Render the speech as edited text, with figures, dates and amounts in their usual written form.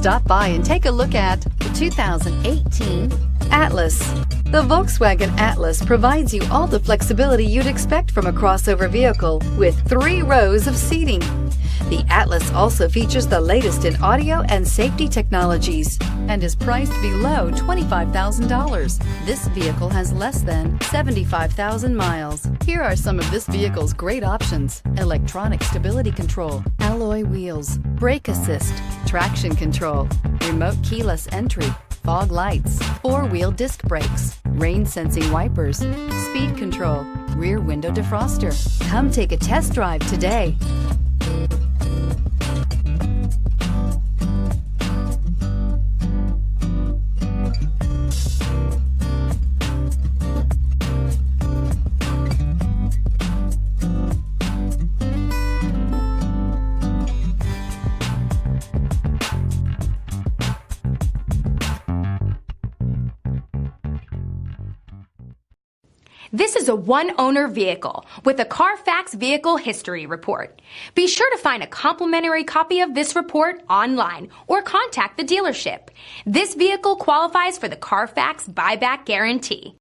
Stop by and take a look at the 2018 Atlas. The Volkswagen Atlas provides you all the flexibility you'd expect from a crossover vehicle with 3 rows of seating. The Atlas also features the latest in audio and safety technologies and is priced below $25,000. This vehicle has less than 75,000 miles. Here are some of this vehicle's great options: electronic stability control, alloy wheels, brake assist, traction control, remote keyless entry, fog lights, 4-wheel disc brakes, rain sensing wipers, speed control, rear window defroster. Come take a test drive today. This is a one-owner vehicle with a CARFAX Vehicle History Report. Be sure to find a complimentary copy of this report online or contact the dealership. This vehicle qualifies for the CARFAX Buyback Guarantee.